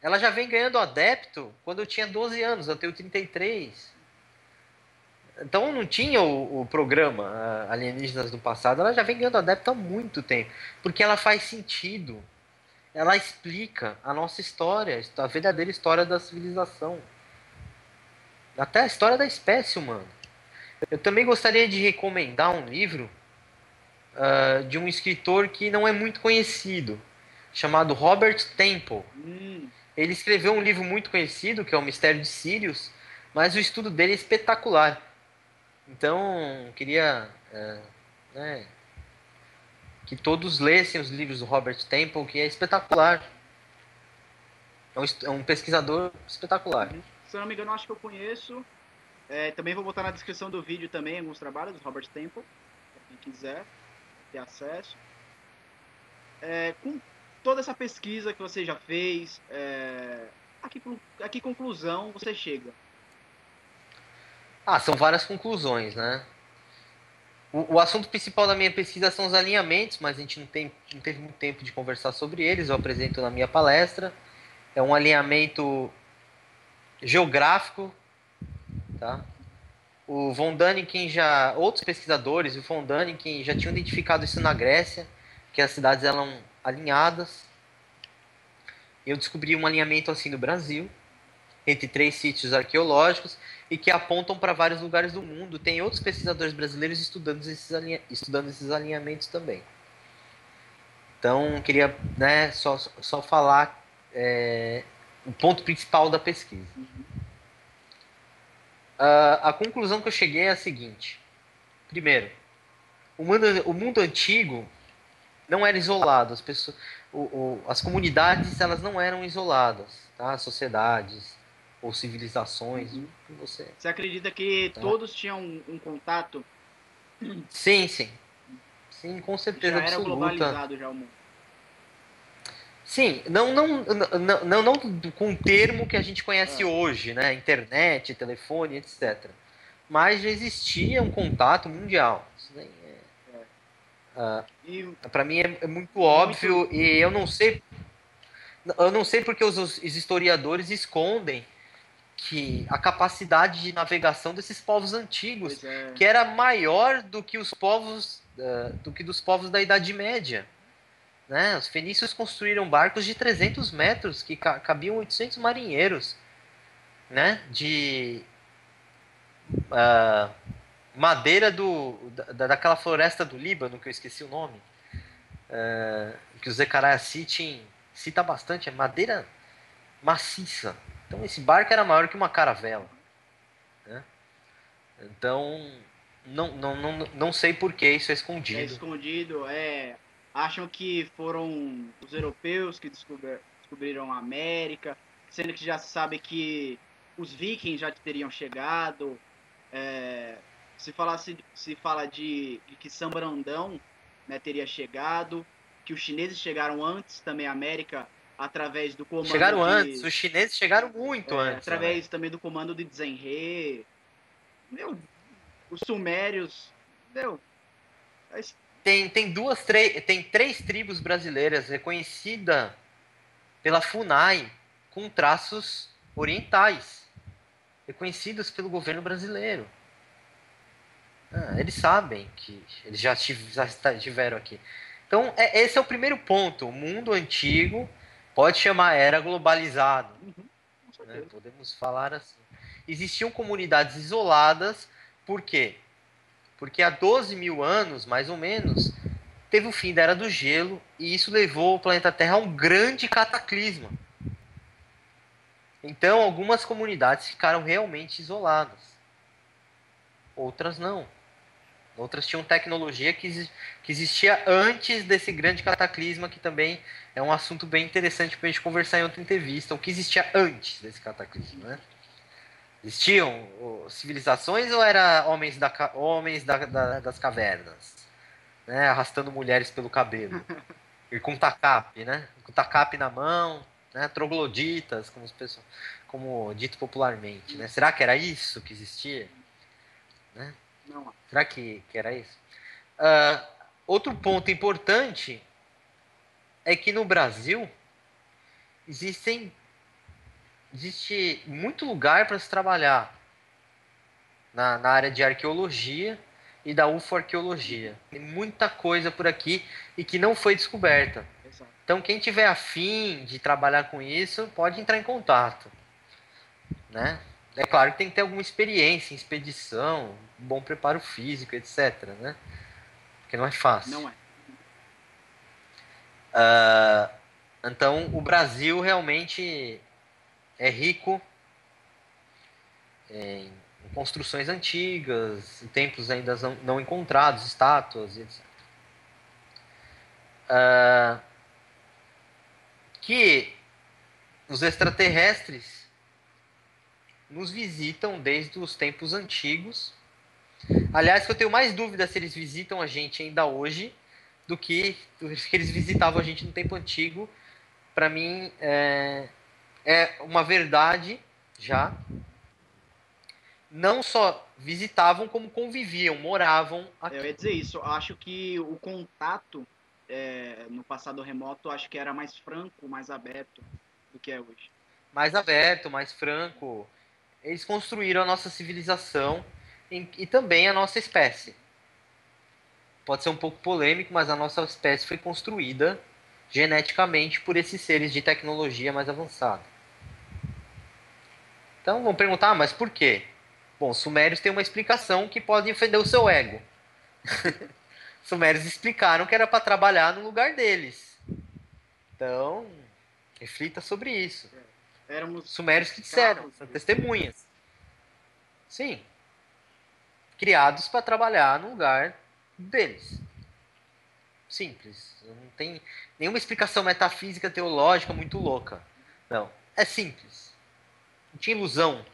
Ela já vem ganhando adepto quando eu tinha 12 anos, eu tenho 33. Então não tinha o programa Alienígenas do Passado, ela já vem ganhando adepto há muito tempo. Porque ela faz sentido. Ela explica a nossa história, a verdadeira história da civilização. Até a história da espécie humana. Eu também gostaria de recomendar um livro de um escritor que não é muito conhecido, chamado Robert Temple. Ele escreveu um livro muito conhecido, que é O Mistério de Sirius, mas o estudo dele é espetacular. Então, queria né, que todos lessem os livros do Robert Temple, que é espetacular. É um pesquisador espetacular. Se eu não me engano, acho que eu conheço. Também vou botar na descrição do vídeo também alguns trabalhos do Robert Temple, para quem quiser ter acesso. Com toda essa pesquisa que você já fez, a que conclusão você chega? São várias conclusões, né? O assunto principal da minha pesquisa são os alinhamentos, mas a gente não teve muito tempo de conversar sobre eles. Eu apresento na minha palestra. É um alinhamento geográfico, tá? O von Däniken outros pesquisadores, o von Däniken já tinham identificado isso na Grécia, que as cidades eram alinhadas. Eu descobri um alinhamento assim no Brasil, entre 3 sítios arqueológicos, e que apontam para vários lugares do mundo. Tem outros pesquisadores brasileiros estudando esses alinhamentos também. Então, queria só falar o ponto principal da pesquisa. A conclusão que eu cheguei é a seguinte. Primeiro, o mundo antigo não era isolado. As comunidades elas não eram isoladas. Tá? As sociedades ou civilizações. Você acredita que todos tinham um contato? Sim, sim. Sim, com certeza Já era absoluta. globalizado já o mundo. Sim, não com o termo que a gente conhece hoje, né? Internet, telefone, etc. Mas já existia um contato mundial. Para mim é muito óbvio e eu não sei porque os historiadores escondem que a capacidade de navegação desses povos antigos, que era maior do que os povos dos povos da Idade Média. Né? Os fenícios construíram barcos de 300 metros que cabiam 800 marinheiros, né? De madeira daquela floresta do Líbano, que eu esqueci o nome, que o Zechariah cita bastante, é madeira maciça. Então esse barco era maior que uma caravela. Né? Então, não sei por que isso é escondido. É escondido, acham que foram os europeus que descobriram a América, sendo que já se sabe que os vikings já teriam chegado. Se fala de que São Brandão, né, teria chegado, que os chineses chegaram antes também à América através do comando chegaram antes, os chineses chegaram muito antes. Através também do comando de Zhenhe. Os sumérios, tem 3 tribos brasileiras reconhecidas pela FUNAI com traços orientais, reconhecidos pelo governo brasileiro. Eles sabem que eles já estiveram aqui. Então, esse é o primeiro ponto. O mundo antigo pode chamar era globalizado. Né? Podemos falar assim. Existiam comunidades isoladas, por quê? Porque há 12 mil anos, mais ou menos, teve o fim da Era do Gelo e isso levou o planeta Terra a um grande cataclisma. Então, algumas comunidades ficaram realmente isoladas. Outras não. Outras tinham tecnologia que existia antes desse grande cataclisma, que também é um assunto bem interessante para a gente conversar em outra entrevista. O que existia antes desse cataclisma, né? Existiam civilizações ou era das cavernas, né? Arrastando mulheres pelo cabelo e com tacape, né? Com tacape na mão, né? Trogloditas, como dito popularmente, né? Será que era isso que existia, né? Não. Será que era isso? Uh, Outro ponto importante é que no Brasil existe muito lugar para se trabalhar na área de arqueologia e da ufoarqueologia. Tem muita coisa por aqui e que não foi descoberta. Exato. Então, quem tiver afim de trabalhar com isso, pode entrar em contato, né? É claro que tem que ter alguma experiência em expedição, um bom preparo físico, etc, né? Porque não é fácil. Não é. Então, o Brasil realmente é rico em construções antigas, em templos ainda não encontrados, estátuas, etc. Que os extraterrestres nos visitam desde os tempos antigos. Aliás, que eu tenho mais dúvida se eles visitam a gente ainda hoje do que eles visitavam a gente no tempo antigo. Para mim, é uma verdade já. Não só visitavam, como conviviam, moravam Eu aqui. ia dizer isso. Eu acho que o contato no passado remoto, acho que era mais franco, mais aberto do que é hoje. Mais aberto, mais franco. Eles construíram a nossa civilização e também a nossa espécie. Pode ser um pouco polêmico, mas a nossa espécie foi construída geneticamente por esses seres de tecnologia mais avançada. Então vão perguntar, mas por quê? Bom, os sumérios têm uma explicação que pode ofender o seu ego. Os sumérios explicaram que era para trabalhar no lugar deles. Então, reflita sobre isso. Éramos Sumérios que disseram, escravos. são testemunhas. Sim, criados para trabalhar no lugar deles. Simples. Não tem nenhuma explicação metafísica, teológica muito louca. Não. É simples. Não tinha ilusão.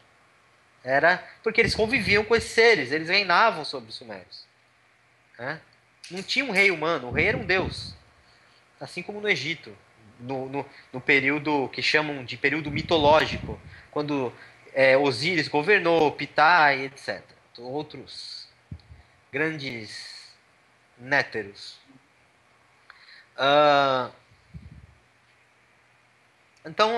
Era porque eles conviviam com esses seres, eles reinavam sobre os sumérios. Né? Não tinha um rei humano, o rei era um deus. Assim como no Egito, no período que chamam de período mitológico, quando Osíris governou, Ptah e etc. Outros grandes néteros. Uh, então,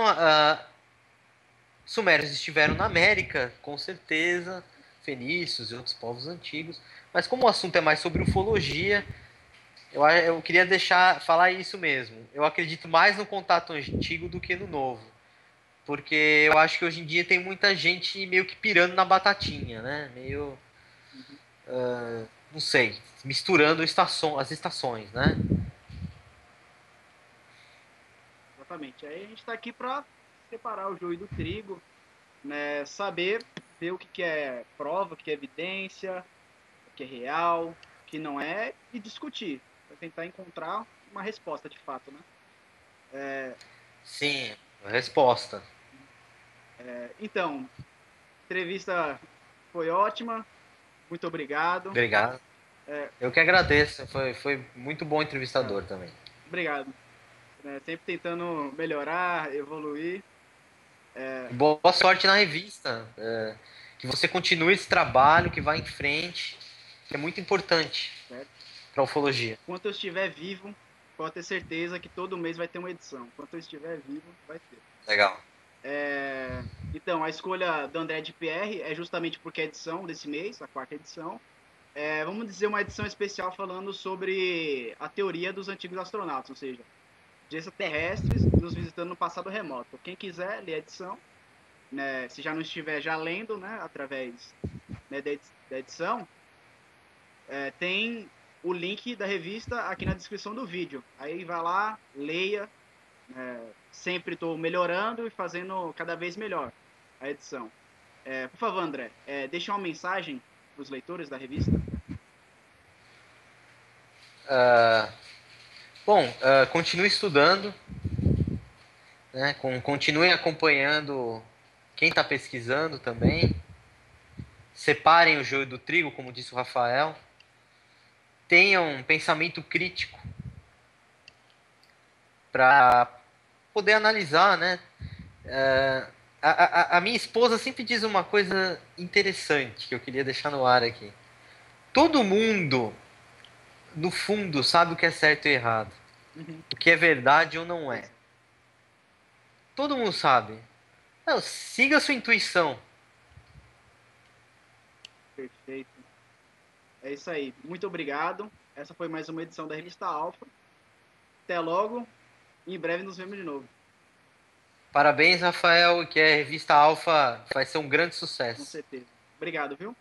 sumérios estiveram na América, com certeza, fenícios e outros povos antigos, mas como o assunto é mais sobre ufologia, eu queria falar isso mesmo. Eu acredito mais no contato antigo do que no novo, porque eu acho que hoje em dia tem muita gente meio que pirando na batatinha, né? Meio, não sei, misturando as estações, né? Exatamente. Aí a gente está aqui para separar o joio do trigo, né? Saber ver o que é prova, o que é evidência, o que é real, o que não é, e discutir, para tentar encontrar uma resposta de fato, né? Sim, resposta. Então, a entrevista foi ótima, muito obrigado. Obrigado. Eu que agradeço, foi muito bom É, entrevistador também. obrigado. Né? Sempre tentando melhorar, evoluir. Boa sorte na revista. Que você continue esse trabalho, que vá em frente, que é muito importante Certo? para a ufologia. Enquanto eu estiver vivo, pode ter certeza que todo mês vai ter uma edição. Enquanto eu estiver vivo, vai ter. Legal. Então, a escolha do André de Pierre é justamente porque é a edição desse mês, a quarta edição. Vamos dizer uma edição especial falando sobre a teoria dos antigos astronautas, ou seja, de extraterrestres nos visitando no passado remoto. Quem quiser ler a edição, né, se já não estiver já lendo, né, através né, da edição, tem o link da revista aqui na descrição do vídeo. Aí vai lá, leia, sempre estou melhorando e fazendo cada vez melhor a edição. Por favor, André, deixa uma mensagem para os leitores da revista. Continue estudando, né? Continue acompanhando quem está pesquisando também. Separem o joio do trigo, como disse o Rafael. Tenham um pensamento crítico para poder analisar, né? A minha esposa sempre diz uma coisa interessante que eu queria deixar no ar aqui. Todo mundo, no fundo, sabe o que é certo e errado. Uhum. O que é verdade ou não é. Todo mundo sabe. Não, siga a sua intuição. Perfeito. É isso aí. Muito obrigado. Essa foi mais uma edição da Revista Alfa. Até logo. Em breve nos vemos de novo. Parabéns, Rafael, que a revista Alfa vai ser um grande Com sucesso. certeza. Obrigado, viu?